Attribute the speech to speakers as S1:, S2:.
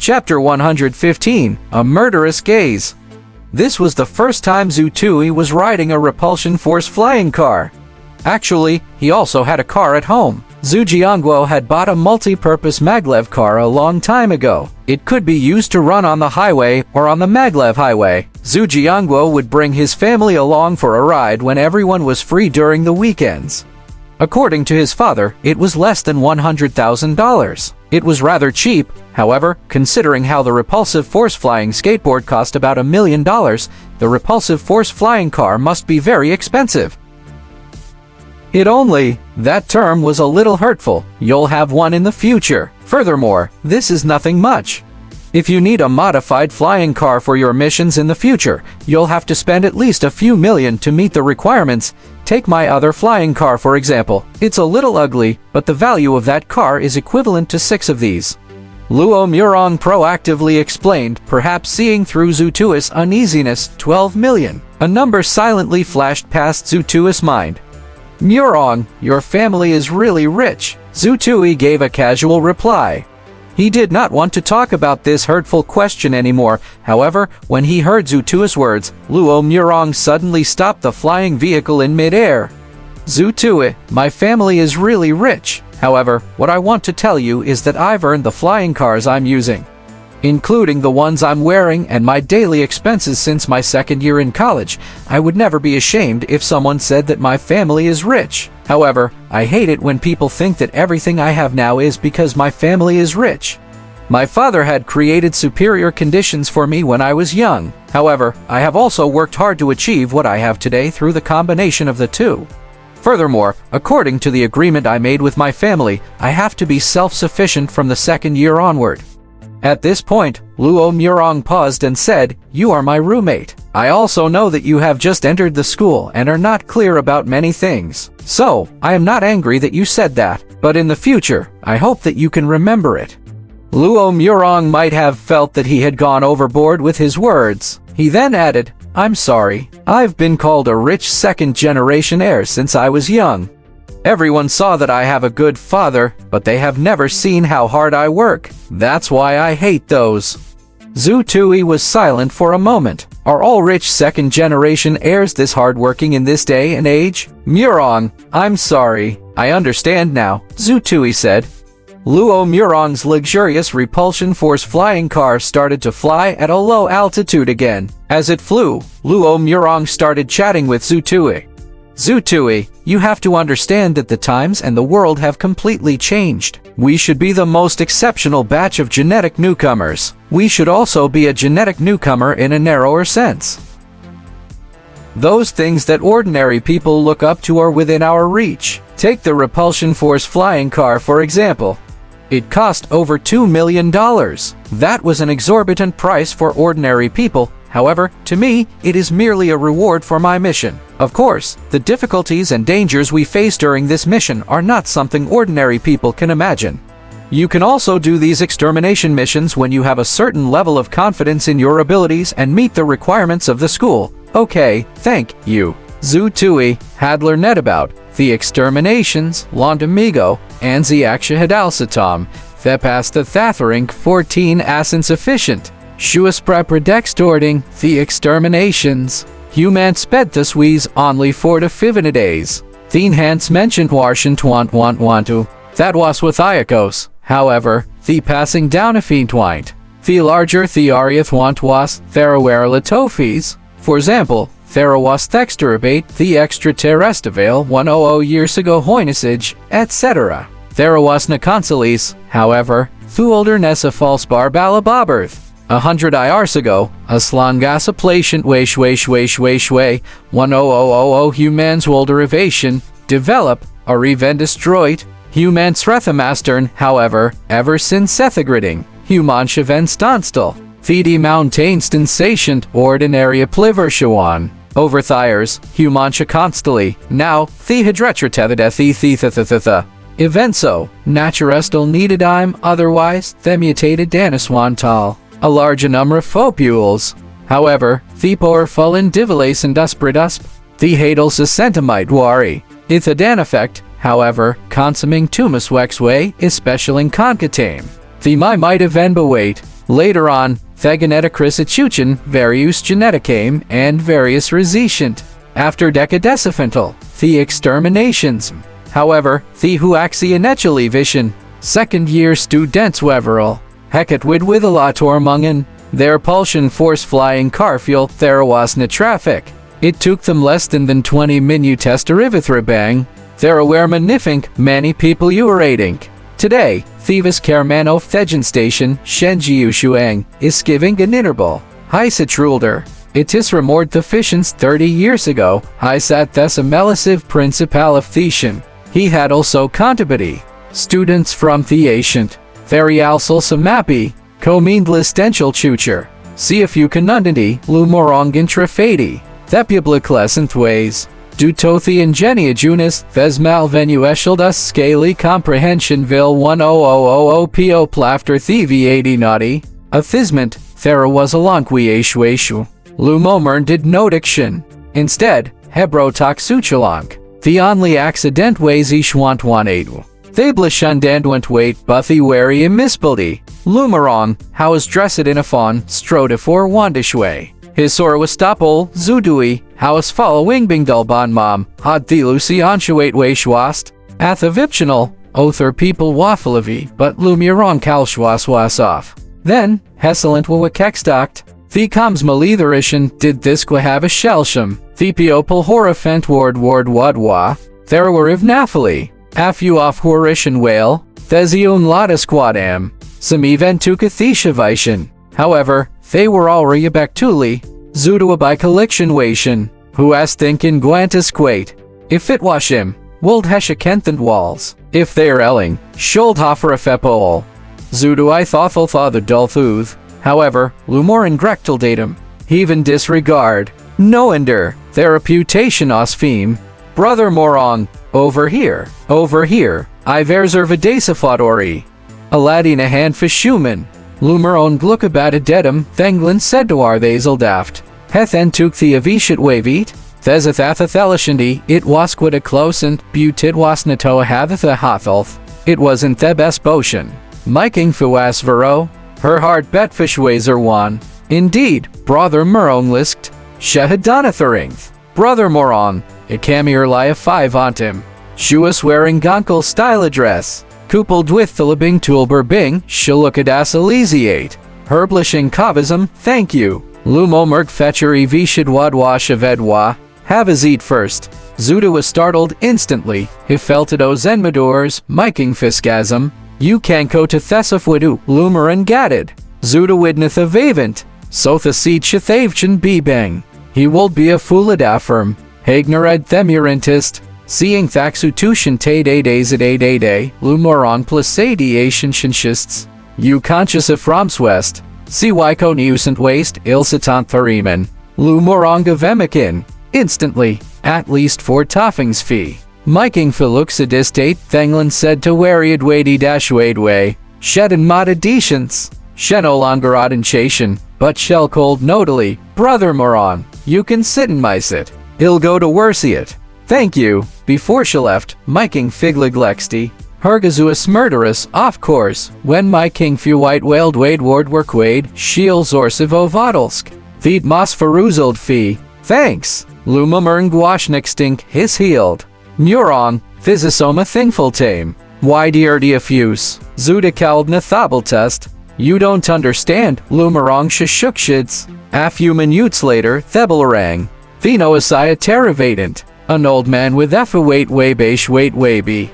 S1: Chapter 115, A Murderous Gaze. This was the first time Zhu Tui was riding a repulsion force flying car. Actually, he also had a car at home. Zhu Jiangguo had bought a multi-purpose maglev car a long time ago. It could be used to run on the highway or on the maglev highway. Zhu Jiangguo would bring his family along for a ride when everyone was free during the weekends. According to his father, it was less than $100,000. It was rather cheap, however, considering how the repulsive force flying skateboard cost about $1 million, the repulsive force flying car must be very expensive. That term was a little hurtful. You'll have one in the future. Furthermore, this is nothing much. If you need a modified flying car for your missions in the future, you'll have to spend at least a few million to meet the requirements. Take my other flying car for example. It's a little ugly, but the value of that car is equivalent to 6 of these. Luo Murong proactively explained, perhaps seeing through Zhu Tui's uneasiness. 12 million. A number silently flashed past Zhu Tui's mind. Murong, your family is really rich. Zhu Tui gave a casual reply. He did not want to talk about this hurtful question anymore. However, when he heard Zhu Tui's words, Luo Murong suddenly stopped the flying vehicle in mid-air. Zhu Tui, my family is really rich. However, what I want to tell you is that I've earned the flying cars I'm using, including the ones I'm wearing and my daily expenses since my second year in college. I would never be ashamed if someone said that my family is rich. However, I hate it when people think that everything I have now is because my family is rich. My father had created superior conditions for me when I was young. However, I have also worked hard to achieve what I have today through the combination of the two. Furthermore, according to the agreement I made with my family, I have to be self-sufficient from the second year onward. At this point, Luo Murong paused and said, "You are my roommate. I also know that you have just entered the school and are not clear about many things. So, I am not angry that you said that, but in the future, I hope that you can remember it." Luo Murong might have felt that he had gone overboard with his words. He then added, "I'm sorry. I've been called a rich second-generation heir since I was young. Everyone saw that I have a good father, but they have never seen how hard I work. That's why I hate those." Zhu Tui was silent for a moment. Are all rich second-generation heirs this hardworking in this day and age? Murong, I'm sorry. I understand now, Zhu Tui said. Luo Murong's luxurious repulsion force flying car started to fly at a low altitude again. As it flew, Luo Murong started chatting with Zhu Tui. Zhu Tui, you have to understand that the times and the world have completely changed. We should be the most exceptional batch of genetic newcomers. We should also be a genetic newcomer in a narrower sense. Those things that ordinary people look up to are within our reach. Take the repulsion force flying car for example. It cost over $2 million. That was an exorbitant price for ordinary people. However, to me, it is merely a reward for my mission. Of course, the difficulties and dangers we face during this mission are not something ordinary people can imagine. You can also do these extermination missions when you have a certain level of confidence in your abilities and meet the requirements of the school. Okay, thank you. Zhu Tui had learned about the exterminations, Londamigo, and the Akshahadalsatom, the pasta Thatherink 14 as insufficient. Shuas prepredextorting the exterminations. Human sped this wees only 4 to 5 days. The enhanced mentioned warshin want. That was with Iacos. However, the passing down a twint. The larger theoriath want was theraware litofes. For example, there was thexterabate the extraterrestrial 100 years ago hoinisage, etc. There was naconsolis, however, thu older nessa false barbalaboberth. 100 years ago, a slangasa patient way 10000 humans will derivation, develop, or even destroyed, human Srethamastern, however, ever since Sethagridding, human Shaven Stanstal, Thedi Mountain Sensation, ordinary Plivershawan, Overthiers, human Constantly, now, the Hydretratethitha. Evenso, naturestal neededime, otherwise, the mutated Daniswantal. A large number of fopules. However, the powerful indivilace and duspridusp, the hadals centimite wari. Ithadan effect, however, consuming tumus wexway, especially in concatame. The might even bewait. Later on, the geneticris achuchen, various geneticame, and various resistant. After decadecimental, the exterminations. However, the Wuxia naturally vision, second year students weverall, heket with a lot mungen, their pulsion force flying car fuel there was na traffic. It took them less than 20 minutes to bang. There were manifink many people urating. Today, Thieves Kermano Thejan Station, Shenjiu Shuang, is giving an interval. Heisatrulder. It is remord the Fishens 30 years ago, Heisat Thessa Melisiv Principal of Thesian. He had also contabity. Students from the ancient. Very also samapi, comindlistential chucher. See if you can nundity, lumorong intrafadi. Thepubliclescent ways. Du tothi ingenia junis, thes malvenu escheldas scali comprehensionville 10000po plafter thivi 80 naughty. A thisment, thera was a lonqui eshueshu. Lumomern did no diction. Instead, hebro toxuchalonk. The only accident ways ishwantwanadu. Thablishandandwent wait buffy wary immisbility. Lumerong, how is dressed in a fawn, strode for wandishway. His sor was stopple, zudui, how is following bingdulban mom, had the lucy anshuate way schwast. Athaviptional, other people wafflevi, but lumurong kalschwas off. Then, Hesselent wawakekstocked. The coms maletherishan did this qua have a shelsham. The piopal horafent ward wadwa. There were if naphali. Afu off horishan whale. Thezion lotus quadam. Some even to Kathishavishan. However, they were all reabactuli. Zudua by collection wation. Who as thinkin guantus quate. If it wash him, wold heshakenthant walls. If they're elling, schuldhofer a fepol. Zudu I thoughtful father dulthuth. However, lumorin grectal datum. Even disregard. No ender. Their reputation osfeme. Brother morong. Over here. I verzervidesafadori. Aladina hand fishuman. Lumeron glukabat dedum, Thenglan said to Arthazeldaft. Hethen tuk the avishit wavit, Thezathathathelishandi, it wasquid a close and butid wasnatoa hathatha hotholth. It was in Thebes Boshan. Miking fuas vero, her heart betfish wazer one. Indeed, brother Murong lisked, Shehadonatharingth. Brother Morong, Ikamir lia 5 on him. Shuas wearing gonkel style address. Coupled with the Libing Toolber Bing, Shilukadass Elysiate. Herblishing Kavism, thank you. Lumo Merg Fetchery Vishidwadwa Shavedwa. Have his eat first. Zuda was startled instantly. He felt it Zenmadors, Miking Fiskasm. You can go to Thessafwidu, Lumer and Gadded. Zuda Widnith of Avent. Sotha Seed Shathavchan Bebang. He will be a fooladaffirm. Hagnered Themurantist. Seeing Thaxutushan Tay days at day, Lumoron Plasadiation Shinshists. You conscious of Romswest. See Wyco Newsant Waste, Ilsitant Thariman. Lumoranga Vemikin. Instantly, at least 4 toffings fee. Miking Philuxidistate, Thenglan said to Wariad Wady Wadway. Shed and Modadishans. Shenolongarodin Chation, but shell cold notally. Brother Moron, you can sit in my sit. I'll go to Worsiat. Thank you. Before she left, Miking Figleglexty, Hergazuus Murderous, of course, when my king few white whaled wade ward were quade, shields or sivo vodolsk. Feed mos feruzeld fee. Thanks. Luma Mernguashnixtink, his healed. Murong, Physisoma thingful tame. Why dear diffuse? Zudakald nathabel test. You don't understand, Lumerong shashukshits. A few minutes later, Thebelrang. Theno Isaiah Teravadant. An old man with effa wait waybe.